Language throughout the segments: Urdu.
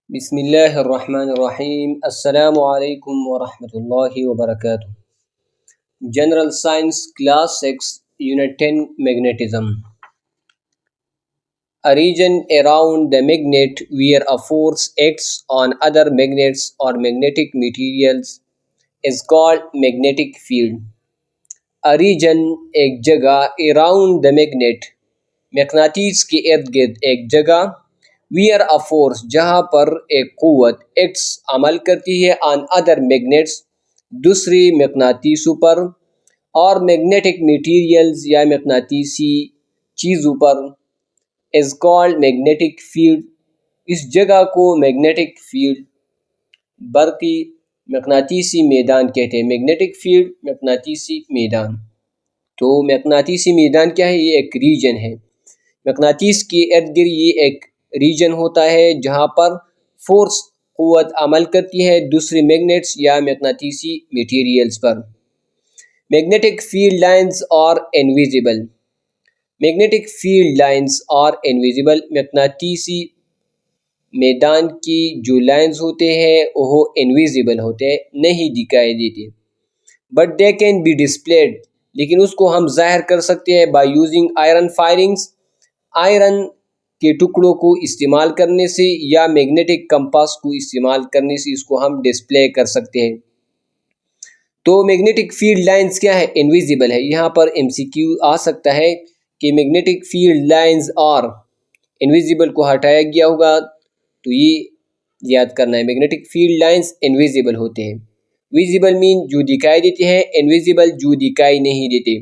بسم اللہ الرحمن الرحیم۔ السلام علیکم ورحمۃ اللہ وبرکاتہ۔ General science class 6 unit 10 magnetism. A region around the magnet where a force acts on other magnets or magnetic materials is called magnetic field۔ A region ایک جگہ around the magnet مقناطیس کے ارد گرد ایک جگہ ویئر a force جہاں پر ایک قوت ایکٹس عمل کرتی ہے on other magnets دوسری مقناطیسوں پر اور magnetic materials یا مقناطیسی چیزوں پر is called magnetic field۔ اس جگہ کو magnetic field برقی مقناطیسی میدان کہتے ہیں۔ magnetic field مقناطیسی میدان۔ تو مقناطیسی میدان کیا ہے؟ یہ ایک ریجن ہے۔ مقناطیس کے ارد گرد یہ ایک ریجن ہوتا ہے جہاں پر فورس قوت عمل کرتی ہے دوسری میگنیٹس یا مقناطیسی میٹیریلز پر۔ میگنیٹک فیلڈ لائنز اور انویزیبل۔ میگنیٹک فیلڈ لائنز اور انویزیبل مقناطیسی میدان کی جو لائنز ہوتے ہیں وہ انویزیبل ہوتے ہیں، نہیں دکھائی دیتے، but they can be displayed, لیکن اس کو ہم ظاہر کر سکتے ہیں by using iron filings, iron کے ٹکڑوں کو استعمال کرنے سے یا میگنیٹک کمپاس کو استعمال کرنے سے اس کو ہم ڈسپلے کر سکتے ہیں۔ تو میگنیٹک فیلڈ لائنز کیا ہے؟ انویزیبل ہے۔ یہاں پر MCQ آ سکتا ہے کہ میگنیٹک فیلڈ لائنز اور انویزیبل کو ہٹایا گیا ہوگا، تو یہ یاد کرنا ہے۔ میگنیٹک فیلڈ لائنز انویزیبل ہوتے ہیں۔ ویزیبل مین جو دکھائی دیتے ہیں، انویزیبل جو دکھائی نہیں دیتے۔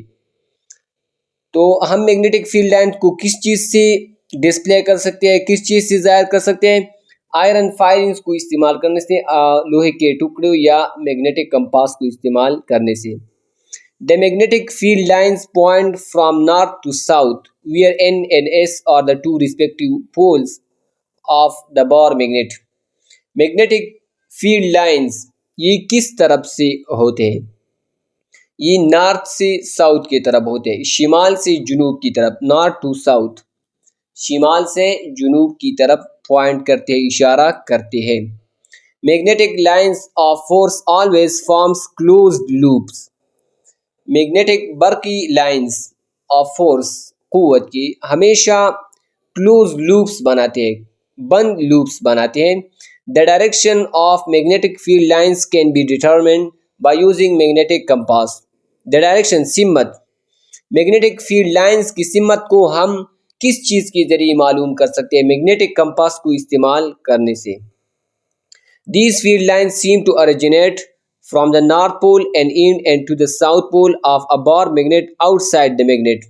تو ہم میگنیٹک فیلڈ لائن کو کس چیز سے ڈسپلے کر سکتے ہیں، کس چیز سے ظاہر کر سکتے ہیں؟ آئرن فائرنگز کو استعمال کرنے سے، لوہے کے ٹکڑے یا میگنیٹک کمپاس کو استعمال کرنے سے۔ The magnetic field lines point from north to south where N and S are the two respective poles of the bar magnet۔ Magnetic field lines یہ کس طرف سے ہوتے ہیں؟ یہ نارتھ سے ساؤتھ کی طرف ہوتے ہیں، شمال سے جنوب کی طرف، نارتھ ٹو ساؤتھ، شمال سے جنوب کی طرف پوائنٹ کرتے ہیں، اشارہ کرتے ہیں۔ Magnetic lines of force always forms closed loops. Magnetic برقی لائنز آف فورس قوت کی ہمیشہ کلوز لوپس بناتے ہیں، بند لوپس بناتے ہیں۔ The direction of magnetic field lines can be determined by using magnetic compass۔ The direction سمت، میگنیٹک فیلڈ لائنز کی سمت کو ہم کس چیز کے ذریعے معلوم کر سکتے ہیں؟ میگنیٹک کمپاس کو استعمال کرنے سے۔ These field lines seem to originate from the north pole and end to the south pole of a bar magnet outside the magnet۔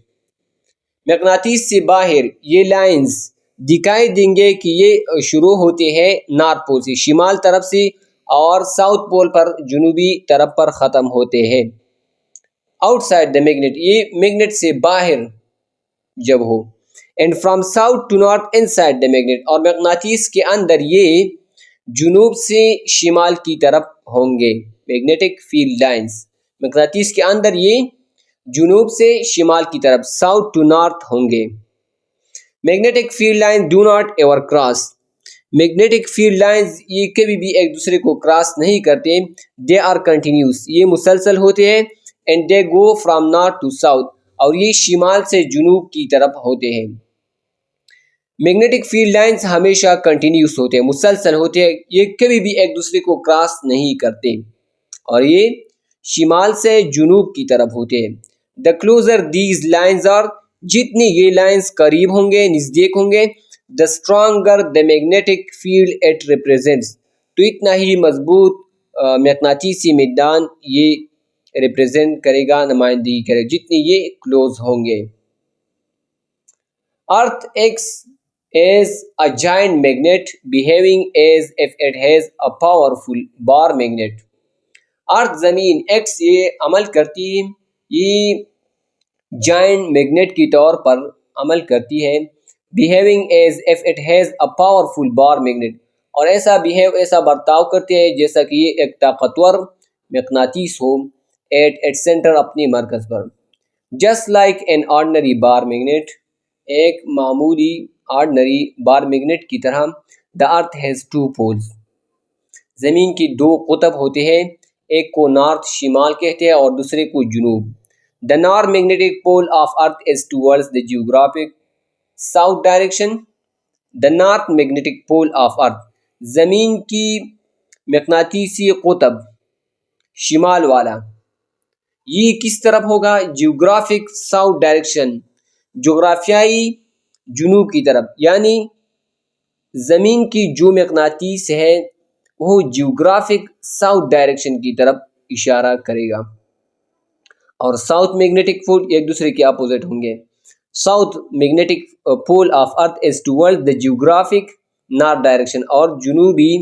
مقناطیس سے باہر یہ لائنز دکھائی دیں گے کہ یہ شروع ہوتے ہیں نارتھ پول سے، شمال طرف سے، اور ساؤتھ پول پر، جنوبی طرف پر ختم ہوتے ہیں۔ آؤٹ سائڈ دا میگنیٹ، یہ میگنیٹ سے باہر جب ہو، and from south to north inside the magnet, اور مقناطیس کے اندر یہ جنوب سے شمال کی طرف ہوں گے۔ میگنیٹک فیلڈ لائنز مقناطیس کے اندر یہ جنوب سے شمال کی طرف، ساؤتھ ٹو نارتھ ہوں گے۔ Magnetic field line do not ever cross. Magnetic field lines یہ کبھی بھی ایک دوسرے کو کراس نہیں کرتے۔ دے آر کنٹینیوس، یہ مسلسل ہوتے ہیں۔ And they go from north to south, اور یہ شمال سے جنوب کی طرف ہوتے ہیں۔ میگنیٹک فیلڈ لائنز ہمیشہ کنٹینیوس ہوتے ہیں، مسلسل ہوتے ہیں، یہ کبھی بھی ایک دوسرے کو کراس نہیں کرتے، اور یہ شمال سے جنوب کی طرف ہوتے ہیں۔ The closer these lines are، جتنی یہ لائنز قریب ہوں گے، نزدیک ہوں گے، the stronger the magnetic field it represents، تو اتنا ہی مضبوط مقناطیسی میدان یہ ریپرزینٹ کرے گا، نمائندگی کرے گا، جتنی یہ کلوز ہوں گے۔ Earth acts as a giant magnet behaving as if it has a powerful bar magnet۔ ارتھ زمین ایکس یہ عمل کرتی ہے، یہ جائنٹ میگنیٹ کی طور پر عمل کرتی ہے، behaving as if it has a powerful bar magnet، اور ایسا برتاؤ کرتے ہیں جیسا کہ یہ ایک طاقتور مقناطیس ہو، at its center، اپنی مرکز پر۔ just like an ordinary bar magnet، ایک معمولی آرڈنری بار میگنیٹ کی طرح، The earth has two poles. زمین کی دو قطب ہوتے ہیں، ایک کو نارتھ شمال کہتے ہیں اور دوسرے کو جنوب. The north magnetic pole of earth is towards the geographic south direction. The north magnetic pole of earth. زمین کی مقناطیسی قطب شمال والا یہ کس طرف ہوگا؟ جیوگرافک ساؤتھ ڈائریکشن، جغرافیائی جنوب کی طرف. یعنی زمین کی جو مقناطیس ہے وہ جیوگرافک ساؤتھ ڈائریکشن کی طرف اشارہ کرے گا. اور ساؤتھ میگنیٹک پول ایک دوسرے کے اپوزٹ ہوں گے. South magnetic pole of earth is toward the geographic north direction, اور جنوبی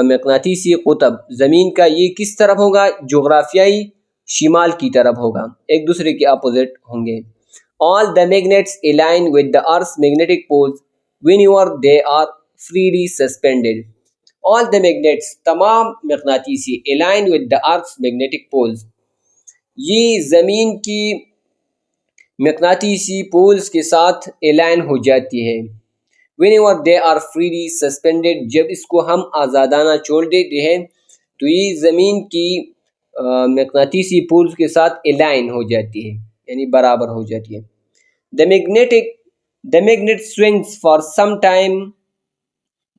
مقناطیسی قطب زمین کا یہ کس طرف ہوگا؟ جغرافیائی شمال کی طرف ہوگا، ایک دوسرے کے اپوزٹ ہوں گے. All the magnets align with the earth's magnetic poles whenever they are freely suspended. All the magnets تمام مقناطیسی align with the earth's magnetic poles یہ زمین کی مقناطیسی پولز کے ساتھ الائن ہو جاتی ہے. whenever they are freely suspended جب اس کو ہم آزادانہ چھوڑ دیتے ہیں تو یہ زمین کی مقناطیسی پولز کے ساتھ الائن ہو جاتی ہے، یعنی برابر ہو جاتی ہے. the magnet swings for some time.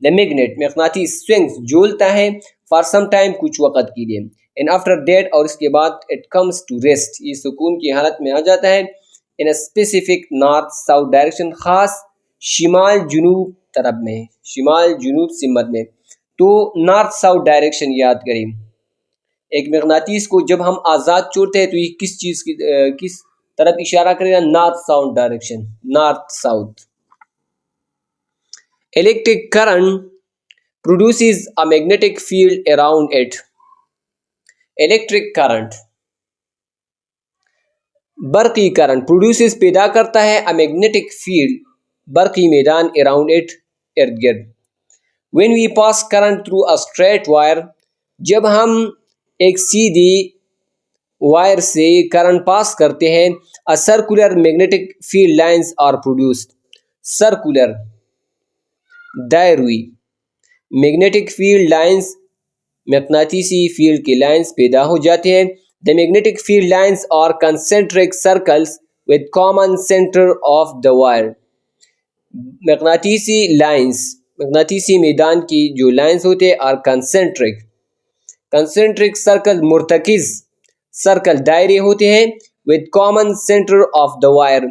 the magnet مقناطیس swings جولتا ہے for some time کچھ وقت کے لیے. and after that اور اس کے بعد it comes to rest یہ سکون کی حالت میں آ جاتا ہے. in a specific north south direction خاص شمال جنوب طرف میں، شمال جنوب سمت میں. تو نارتھ ساؤتھ ڈائریکشن یاد کریں. ایک مقناطیس کو جب ہم آزاد چھوڑتے ہیں تو یہ کس چیز کی کس طرف اشارہ کرے گا؟ North south direction, north south. electric current produces a magnetic field around it. electric current برقی کرنٹ پروڈیوسز پیدا کرتا ہے a magnetic field برقی میدان around it ارد گرد. when we pass current through a straight wire جب ہم ایک سیدھی وائر سے کرنٹ پاس کرتے ہیں a circular magnetic field lines are produced. circular دائروی میگنیٹک فیلڈ لائنز مقناطیسی فیلڈ کے لائنز پیدا ہو جاتے ہیں. The magnetic field lines are concentric circles with common center of the wire. مقناطیسی لائنز مقناطیسی میدان کی جو لائنز ہوتے ہیں are concentric. concentric circle مرتکز سرکل دائرے ہوتے ہیں with common center of the wire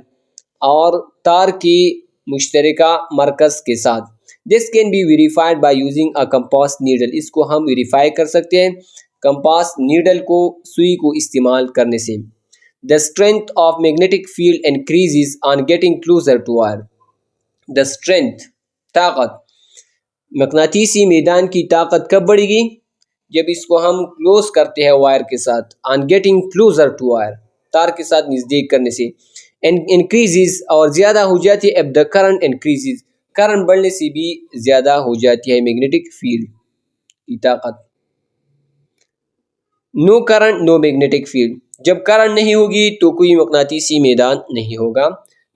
اور تار کی مشترکہ مرکز کے ساتھ. This can be verified by using a compass needle. اس کو ہم ویریفائی کر سکتے ہیں کمپاس نیڈل کو سوئی کو استعمال کرنے سے. The strength of magnetic field increases on getting closer to wire. The strength طاقت مقناطیسی میدان کی طاقت کب بڑھے گی؟ جب اس کو ہم کلوز کرتے ہیں وائر کے ساتھ. on getting closer to wire تار کے ساتھ نزدیک کرنے سے. and increases اور زیادہ ہو جاتی ہے if the current increases current بڑھنے سے بھی زیادہ ہو جاتی ہے میگنیٹک فیلڈ کی طاقت. No current no magnetic field جب کرنٹ نہیں ہوگی تو کوئی مقناطیسی میدان نہیں ہوگا.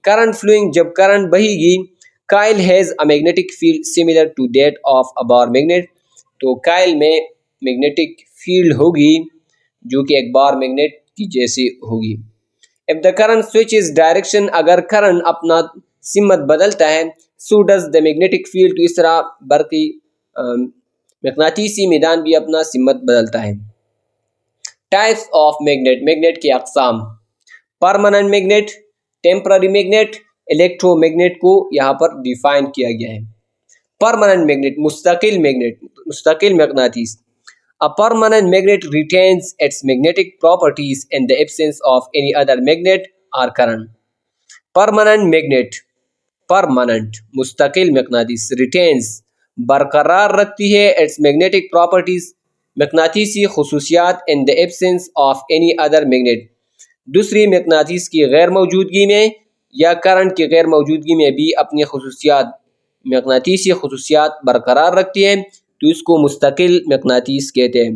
کرنٹ فلوئنگ جب کرنٹ بہے گی. Coil has a magnetic field similar to that of a bar magnet تو کائل میں میگنیٹک فیلڈ ہوگی جو کہ ایک بار میگنیٹ کی جیسے ہوگی. if the current switches direction اگر کرنٹ اپنا سمت بدلتا ہے so does the magnetic field تو اس طرح برقی مقناطیسی میدان بھی اپنا سمت بدلتا ہے. ٹائپس آف میگنیٹ میگنیٹ کی اقسام permanent magnet temporary magnet electromagnet کو یہاں پر ڈیفائن کیا گیا ہے. پرماننٹ میگنیٹ مستقل میگنیٹ مستقل مقناطیس. A permanent magnet retains its magnetic properties in the absence of any other magnet or current. Permanent magnet permanent مستقل مقناطیس retains برقرار رکھتی ہے its magnetic properties مقناطیسی خصوصیات in the absence of any other magnet دوسری مقناطیس کی غیر موجودگی میں یا کرنٹ کی غیر موجودگی میں بھی اپنی خصوصیات مقناطیسی خصوصیات برقرار رکھتی ہے تو اس کو مستقل مقناطیس کہتے ہیں.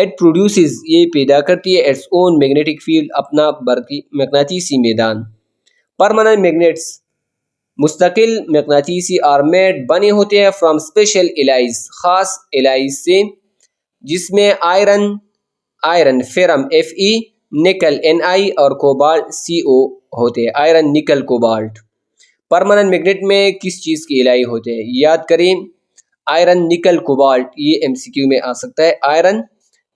It produces یہ پیدا کرتی ہے its own magnetic field اپنا برقی مقناطیسی میدان. Permanent magnets مستقل مقناطیسی آرمیٹ بنے ہوتے ہیں فرام اسپیشل الائز، خاص الائز سے، جس میں آئرن فیرم Fe، نکل Ni اور کوبالٹ Co ہوتے ہیں۔ آئرن نکل کوبالٹ۔ پرماننٹ میگنیٹ میں کس چیز کے الائے ہوتے ہیں؟ یاد کریں، آئرن نکل کوبالٹ، یہ MCQ میں آ سکتا ہے۔ آئرن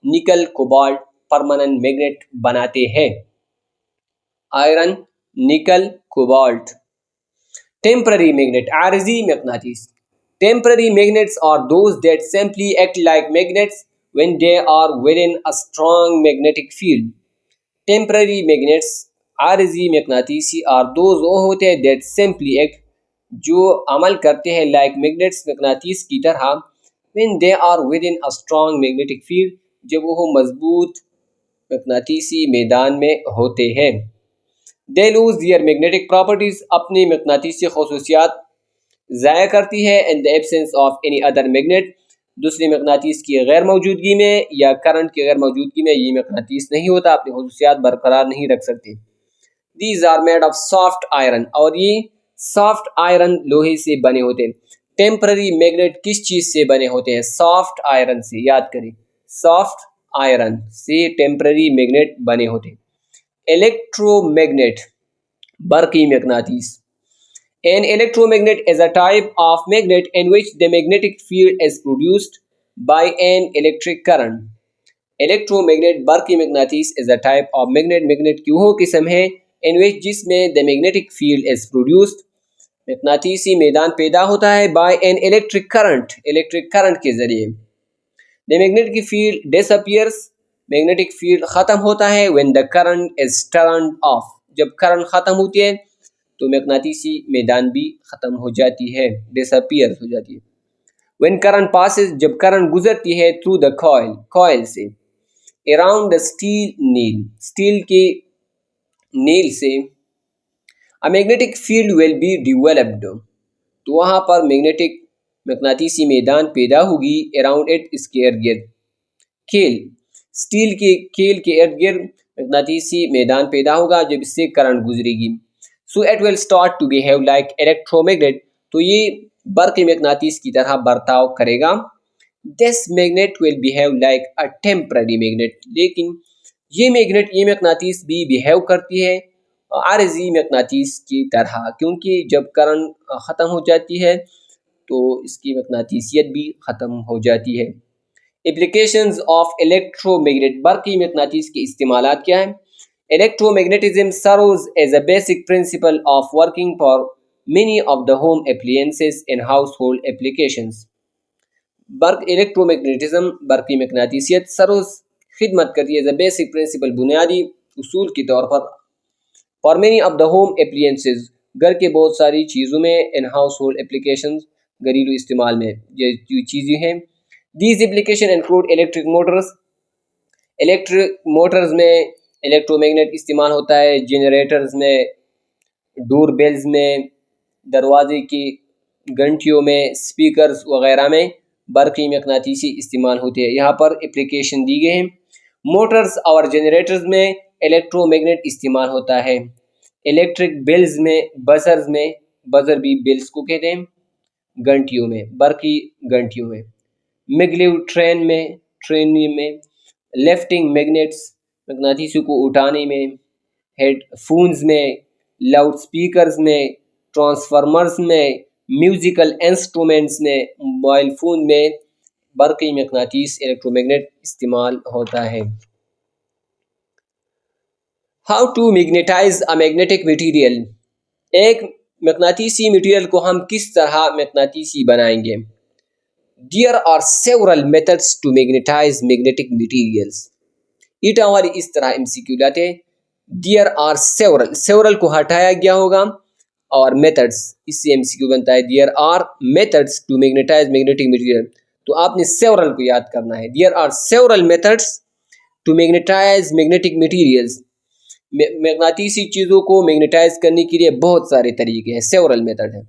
نکل کوبالٹ پرماننٹ میگنیٹ بناتے ہیں۔ آئرن نکل کوبالٹ۔ ٹیمپرری میگنیٹ، عارضی مقناطیس۔ Temporary magnets are those that simply act like magnets when they are within a strong magnetic field. Temporary magnets، عارضی مقناطیسی، are those وہ ہوتے ہیں that simply act، جو عمل کرتے ہیں like magnets، مقناطیس کی طرح، when they are within a strong magnetic field، جب وہ مضبوط مقناطیسی میدان میں ہوتے ہیں۔ They lose their magnetic properties، اپنی مقناطیسی خصوصیات ضائع کرتی ہے in the absence of any other magnet، دوسری مقناطیس کی غیر موجودگی میں یا کرنٹ کی غیر موجودگی میں یہ مقناطیس نہیں ہوتا، اپنی خصوصیات برقرار نہیں رکھ سکتے۔ These are made of soft iron، اور یہ سافٹ آئرن لوہے سے بنے ہوتے ہیں۔ ٹیمپرری میگنیٹ کس چیز سے بنے ہوتے ہیں؟ سافٹ آئرن سے، یاد کریں، سافٹ آئرن سے ٹیمپرری میگنیٹ بنے ہوتے ہیں۔ الیکٹرو میگنیٹ، برقی مقناطیس۔ An electromagnet is a type of magnet in which the magnetic field is produced by an electric current. Electromagnet برقی مقناطیس is a type of magnet، magnet کی وہ قسم ہے in which جس میں the magnetic field is produced، مقناطیسی میدان پیدا ہوتا ہے by an electric current، electric current کے ذریعے۔ The magnetic field disappears، magnetic field ختم ہوتا ہے when the current is turned off، جب کرنٹ ختم ہوتی ہے تو مقناطیسی میدان بھی ختم ہو جاتی ہے، ڈسپیئر ہو جاتی ہے۔ when current passes، جب کرنٹ گزرتی ہے through the coil سے، around the steel nail، steel کے نیل سے، a magnetic field will be developed، تو وہاں پر میگنیٹک مقناطیسی میدان پیدا ہوگی around it، اس کے ارد گرد۔ کیل، اسٹیل کے کیل کے ارد گرد مقناطیسی میدان پیدا ہوگا جب اس سے کرنٹ گزرے گی۔ So it will start to behave like electromagnet، تو یہ برقی مقناطیس کی طرح برتاؤ کرے گا۔ This magnet will behave like a temporary magnet، لیکن یہ مقناطیس بھی behave کرتی ہے عارضی مقناطیس کی طرح، کیونکہ جب کرنٹ ختم ہو جاتی ہے تو اس کی مقناطیسیت بھی ختم ہو جاتی ہے۔ Applications of electromagnet، برقی مقناطیس کے استعمالات کیا ہیں؟ Electromagnetism serves as a basic principle of working for many of the home appliances and household applications۔ electromagnetism، برقی مقناطیسیت، serves، خدمت کرتی ہے، as a basic principle، بنیادی اصول کے طور پر، for many of the home appliances، گھر کے بہت ساری چیزوں میں، and household applications، گھریلو استعمال میں یہ چیزیں ہیں۔ These applications include electric motors، electric motors میں الیکٹرومیگنیٹ استعمال ہوتا ہے، جنریٹرز میں، ڈور بیلز میں، دروازے کی گھنٹیوں میں، سپیکرز وغیرہ میں برقی مقناطیسی استعمال ہوتے ہیں۔ یہاں پر اپلیکیشن دی گئے ہیں۔ موٹرز اور جنریٹرز میں الیکٹرومیگنیٹ استعمال ہوتا ہے۔ الیکٹرک بیلز میں، بزرز میں، بزر بھی بیلز کو کہتے ہیں، گھنٹیوں میں، برقی گھنٹیوں میں۔ میگلیو ٹرین میں، لفٹنگ میگنیٹس، مقناطیسوں کو اٹھانے میں، ہیڈ فونز میں، لاؤڈ سپیکرز میں، ٹرانسفارمرز میں، میوزیکل انسٹرومنٹس میں، موبائل فون میں برقی مقناطیس الیکٹرومیگنیٹ استعمال ہوتا ہے۔ How to magnetize a magnetic material, ایک مقناطیسی مٹیریل کو ہم کس طرح مقناطیسی بنائیں گے؟ There are several methods to magnetize magnetic materials، ایٹا والی اس طرح MCQ لاتے ہیں۔ There are several کو ہٹایا گیا ہوگا اور methods، اس سے MCQ بنتا ہے there are methods to magnetize magnetic material، تو آپ نے several کو یاد کرنا ہے۔ There are several methods to magnetize magnetic materials، مقناطیسی چیزوں کو میگنیٹائز کرنے کے لیے بہت سارے طریقے ہیں، several method ہیں۔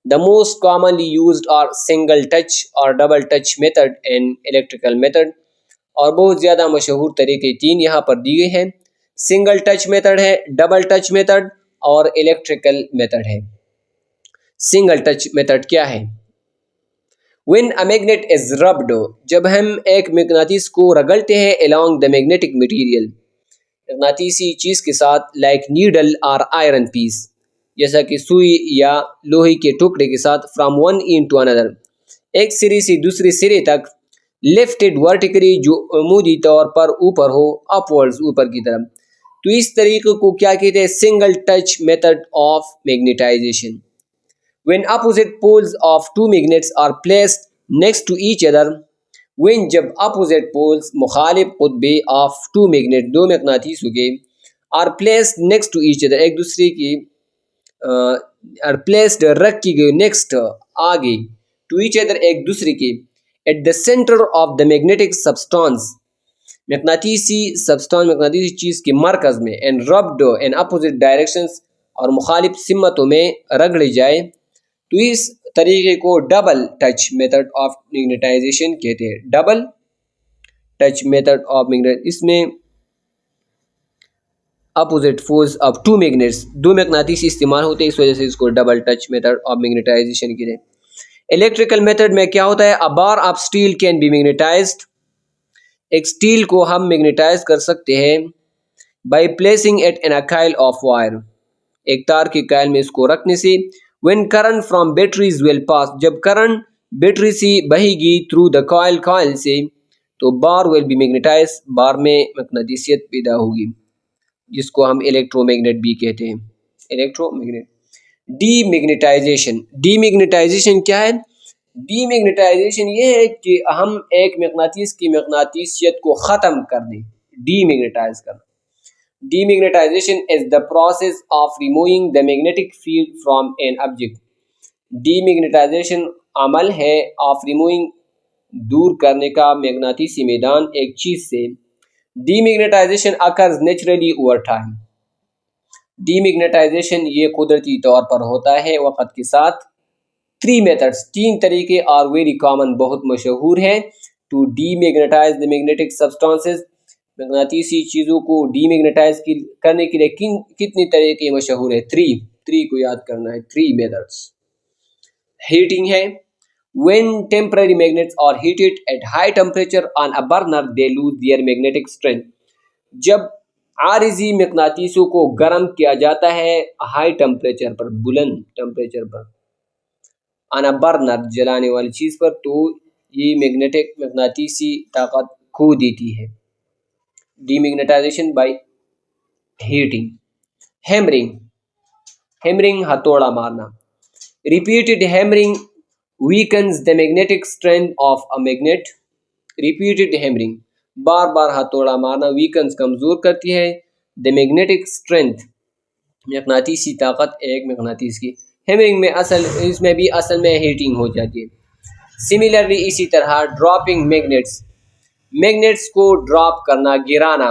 The most commonly used are single touch or double touch method and electrical method، اور بہت زیادہ مشہور طریقے تین یہاں پر دیے ہیں، سنگل ٹچ میتھڈ ہے، ڈبل ٹچ میتھڈ اور الیکٹریکل میتھڈ ہے۔ سنگل ٹچ میتھڈ کیا ہے؟ When a magnet is rubbed، جب ہم ایک مقناطیس کو رگڑتے ہیں along the magnetic material، مقناطیسی چیز کے ساتھ like needle or iron piece، جیسا کہ سوئی یا لوہے کے ٹکڑے کے ساتھ from one end to another، ایک سرے سے دوسرے سرے تک، lifted vertically جو عمودی طور پر اوپر ہو upwards اوپر کی طرف، تو اس طریقے کو کیا کہتے ہیں؟ Single touch method of magnetisation. When opposite poles of two magnets are placed next to each other، when جب opposite poles مخالف قطبے of two magnet دو مقناطیسوں کے are placed next to each other ایک دوسرے کی are placed رکھ کی گئی next آگے to each other ایک دوسرے کے at the center of the magnetic substance مقناطیسی سبسٹانس مقناطیسی چیز کے مرکز میں and rubbed in opposite directions اور مخالف سمتوں میں رگڑے جائے، تو اس طریقے کو double touch method of magnetisation کہتے ہیں۔ Double touch method of magnetisation, اس میں opposite force of two magnets دو مقناطیس استعمال ہوتے ہیں، اس وجہ سے اس کو double touch method of magnetisation کہتے ہیں۔ الیکٹریکل میتھڈ میں کیا ہوتا ہے؟ A bar of steel can be magnetized، ایک سٹیل کو ہم میگنیٹائز کر سکتے ہیں by placing it in a coil of wire، ایک تار کے کائل میں اس کو رکھنے سے۔ when current from batteries will pass، جب کرنٹ بیٹری سے بہے گی through the coil، coil سے، تو بار will be magnetized، بار میں مقناطیسیت پیدا ہوگی، جس کو ہم الیکٹرو میگنیٹ بھی کہتے ہیں۔ Electromagnet. Demagnetization, demagnetization کیا ہے؟ ڈی میگنیٹائزیشن یہ ہے کہ ہم ایک مقناطیس کی مقناطیسیت کو ختم کر دیں، ڈی میگنیٹائز کرنا۔ Demagnetization is the process of removing the magnetic field from an object۔ Demagnetization عمل ہے of removing دور کرنے کا مقناطیسی میدان ایک چیز سے۔ Demagnetization occurs naturally over time۔ Demagnetization یہ قدرتی طور پر ہوتا ہے وقت کے ساتھ۔ Three methods، تین طریقے are very common، بہت مشہور ہیں to demagnetize the magnetic substances، مقناطیسی چیزوں کو ڈی میگنیٹائز کرنے کے لیے کتنے طریقے مشہور ہیں؟ تھری کو یاد کرنا ہے، تھری میتھڈس۔ ہیٹنگ ہے، when temporary magnets are heated at high temperature on a burner they lose their magnetic strength، جب عارضی مقناطیسوں کو گرم کیا جاتا ہے ہائی ٹمپریچر پر، بلند temperature per, on a burner جلانے والی چیز پر، تو یہ مقناطیسی طاقت کھو دیتی ہے۔ Demagnetization by heating۔ Hammering، hammering ہتھوڑا مارنا۔ Repeated hammering weakens the magnetic strength of a magnet۔ Repeated hammering، بار بار ہتھوڑا مارنا weakens کمزور کرتی ہے the magnetic strength مقناطیسی طاقت ایک مقناطیس کی۔ hammering میں اس میں بھی اصل میں ہیٹنگ ہو جاتی ہے۔ Similarly اسی طرح dropping magnets، میگنیٹس کو ڈراپ کرنا، گرانا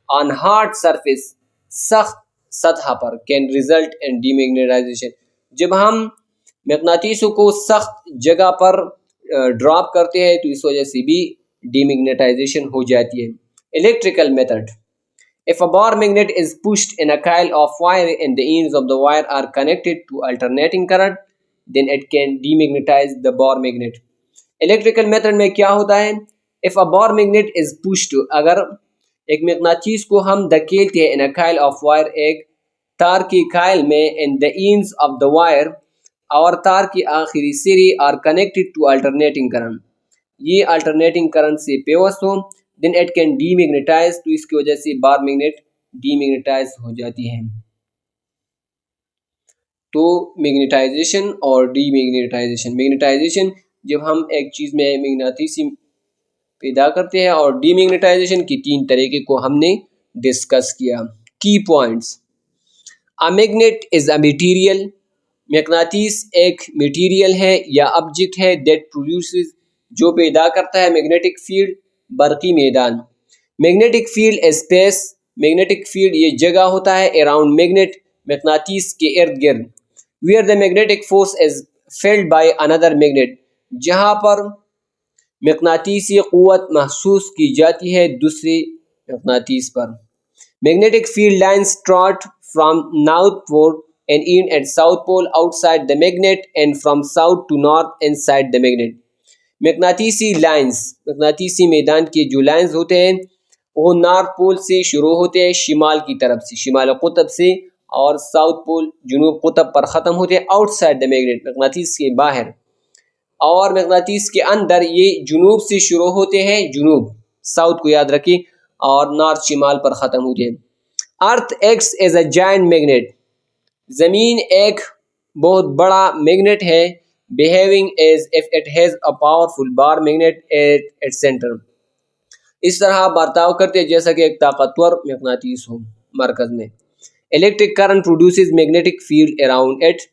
on hard surface سخت سطح پر can result in demagnetization، جب ہم مقناطیسوں کو سخت جگہ پر ڈراپ کرتے ہیں تو اس وجہ سے بھی ڈیمیگنیٹائزیشن ہو جاتی ہے۔ Electrical method, if a bar magnet is pushed in a coil of wire and the ends of the wire are connected to alternating current then it can demagnetize the bar magnet۔ Electrical method میں کیا ہوتا ہے؟ if a bar magnet is pushed، اگر ایک مقناطیس کو ہم دھکیلتے ہیں in a coil of wire ایک تار کی کائل میں and the ends of the wire اور تار کی آخری سرے are connected to alternating current، یہ alternating current سے پیوست ہو then it can demagnetize، تو اس کی وجہ سے بار میگنیٹ ڈیمیگنیٹائز ہو جاتی ہے۔ تو میگنیٹائزیشن اور ڈی میگنیٹائزیشن، میگنیٹائزیشن جب ہم ایک چیز میں مقناطیسی پیدا کرتے ہیں، اور ڈی میگنیٹائزیشن کی تین طریقے کو ہم نے ڈسکس کیا۔ کی points, A magnet is a material، مقناطیس ایک میٹیریل ہے یا آبجیکٹ ہے that produces جو پیدا کرتا ہے میگنیٹک فیلڈ برقی میدان۔ Magnetic field space, magnetic field یہ جگہ ہوتا ہے اراؤنڈ میگنیٹ مقناطیس کے ارد گرد، where the magnetic force is felt by another magnet جہاں پر مقناطیسی قوت محسوس کی جاتی ہے دوسری مقناطیس پر۔ Magnetic field line start from north pole, and in at south pole outside the magnet and from south to north inside the magnet. مقناطیسی لائنز، مقناطیسی میدان کے جو لائنز ہوتے ہیں وہ نارتھ پول سے شروع ہوتے ہیں شمال کی طرف سے، شمال قطب سے، اور ساؤتھ پول جنوب قطب پر ختم ہوتے ہیں آؤٹ سائڈ دا میگنیٹ، مقناطیس کے باہر، اور مقناطیس کے اندر یہ جنوب سے شروع ہوتے ہیں، جنوب ساؤتھ کو یاد رکھیں، اور نارتھ شمال پر ختم ہوتے ہیں. Earth acts as a giant magnet, زمین ایک بہت بڑا میگنیٹ ہے. behaving as if it has a powerful bar magnet at its center، اس طرح برتاؤ کرتے جیسا کہ ایک طاقتور مقناطیس ہو مرکز میں. electric current produces magnetic field around it،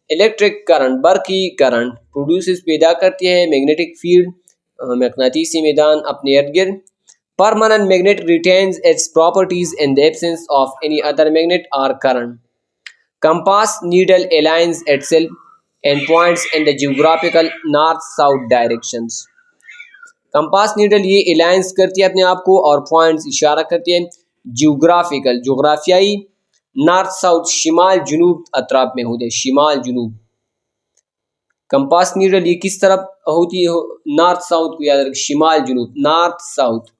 electric current برقی کرنٹ produces پیدا کرتی ہے magnetic field مقناطیسی میدان اپنے ارد گرد. permanent magnet retains its properties in the absence of any other magnet or current. compass needle aligns itself and points in the geographical north-south directions. Compass needle یہ الائنس کرتی ہے اپنے آپ کو اور پوائنٹس اشارہ کرتی ہے جیوگرافیکل، جغرافیائی، نارتھ ساؤتھ شمال جنوب اطراف میں ہوتے ہیں، شمال جنوب. کمپاس نیڈل یہ کس طرف ہوتی ہے؟ نارتھ ساؤتھ کو یاد رکھ، شمال جنوب، north south.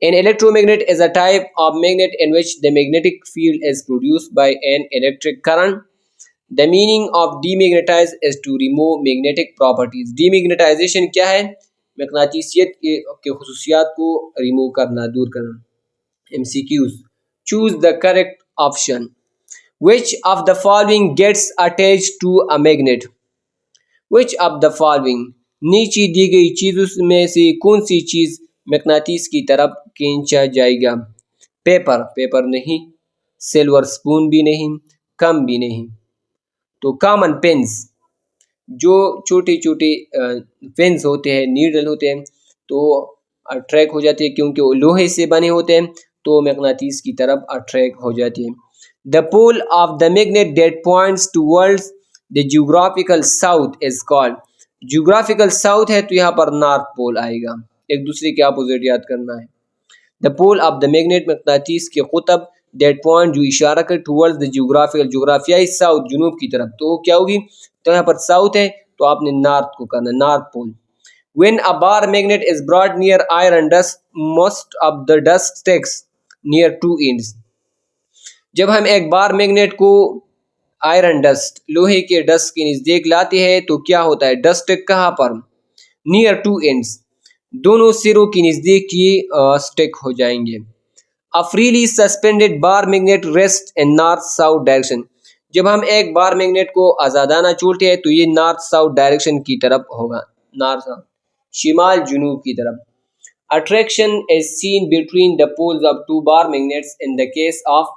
An electromagnet is a type of magnet in which the magnetic field is produced by an electric current. The meaning of demagnetize is to remove magnetic properties. Demagnetization کیا ہے؟ مقناطیسیت کے خصوصیات کو ریموو کرنا، دور کرنا. MCQs. Choose the correct option. Which of the following gets attached to a magnet? Which of the following نیچے دی گئی چیزوں میں سے کون سی چیز مقناطیس کی طرف کھینچا جائے گا؟ پیپر، پیپر نہیں، سلور سپون بھی نہیں، کم بھی نہیں. تو کامن پینز، جو چھوٹے چھوٹے پینز ہوتے ہیں، نیڈل ہوتے ہیں، تو اٹریکٹ ہو جاتے ہیں کیونکہ وہ لوہے سے بنے ہوتے ہیں تو مقناطیس کی طرف اٹریکٹ ہو جاتے ہیں. The pole of the magnet that points towards the geographical south is called. geographical south ہے تو یہاں پر نارتھ پول آئے گا، ایک دوسرے کے اپوزٹ یاد کرنا ہے. The pole of the magnet مقناطیس کے قطب that point جو اشارہ کر towards the geographical، جغرافیائی south جنوب کی طرف، تو کیا ہوگی؟ تو یہاں پر south ہے تو آپ نے نارتھ کو کرنا، north pole. When a bar magnet is brought near iron dust, most of the dust sticks near two ends. جب ہم ایک بار میگنیٹ کو آئرن ڈسٹ، لوہے کے ڈسٹ کے نزدیک لاتے ہیں تو کیا ہوتا ہے؟ ڈسٹ کہاں پر؟ نیئر ٹو اینڈز، دونوں سروں کے نزدیک یہ سٹک ہو جائیں گے. A freely suspended bar magnet rests in north south direction. جب ہم ایک بار میگنیٹ کو آزادانہ چھوڑتے ہیں تو یہ نارتھ ساؤتھ ڈائریکشن کی طرف ہوگا، نارتھ شمال جنوب کی طرف. Attraction is seen between the poles of two bar magnets in the case of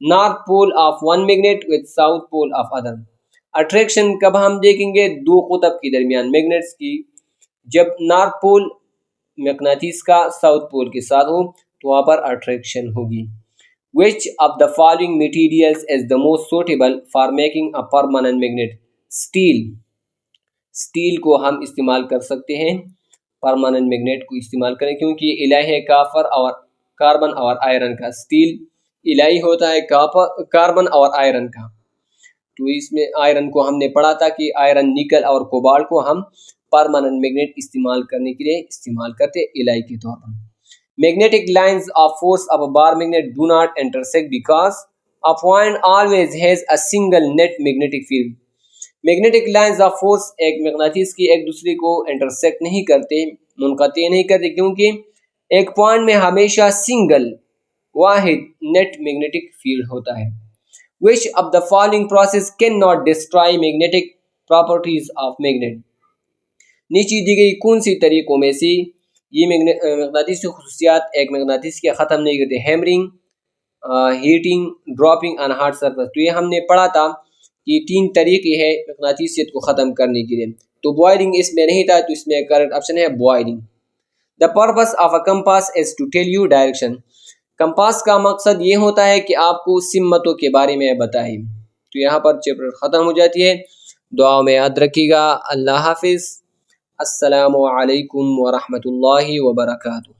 north pole of one magnet with south pole of other. Attraction کب ہم دیکھیں گے؟ دو قطب کے درمیان میگنیٹس کی، جب نارتھ پول مقناطیس کا ساؤتھ پول کے ساتھ ہو تو وہاں پر اٹریکشن ہوگی. Which of the following materials is the most suitable for making a permanent magnet? Steel. Steel کو ہم استعمال کر سکتے ہیں پرماننٹ میگنیٹ کو استعمال کریں کیونکہ یہ الہی ہے کافر اور کاربن اور آئرن کا. اسٹیل الہی ہوتا ہے کاربن اور آئرن کا، تو اس میں آئرن کو ہم نے پڑھا تھا کہ آئرن، نکل اور کوبالٹ کو ہم پرماننٹ میگنیٹ استعمال کرنے کے لیے استعمال کرتے الہی کے طور پر. Magnetic lines of force of a bar magnet do not intersect because a point always has a single net magnetic field. Magnetic lines of force ایک مقناطیس کی ایک دوسرے کو انٹرسیکٹ نہیں کرتے، منقطع نہیں کرتے، کیونکہ ایک پوائنٹ میں ہمیشہ سنگل واحد نیٹ میگنیٹک فیلڈ ہوتا ہے. Which of the following process cannot destroy magnetic properties of magnet? نیچے دی گئی کون سی طریقوں میں سے یہ مقناطیس کی خصوصیات ایک مقناطیس کے ختم نہیں کرتے؟ ہیمرنگ، ہیٹنگ، ڈراپنگ آن ہارڈ سرفیس. تو یہ ہم نے پڑھا تھا کہ تین طریقے ہیں مقناطیسیت کو ختم کرنے کے لیے، تو بوائلنگ اس میں نہیں تھا تو اس میں کریکٹ آپشن ہے boiling. The purpose of a compass is to tell you direction. Compass کا مقصد یہ ہوتا ہے کہ آپ کو سمتوں کے بارے میں بتائیں. تو یہاں پر چیپٹر ختم ہو جاتی ہے. دعا میں یاد رکھیے گا. اللہ حافظ. السلام علیکم ورحمۃ اللہ وبرکاتہ.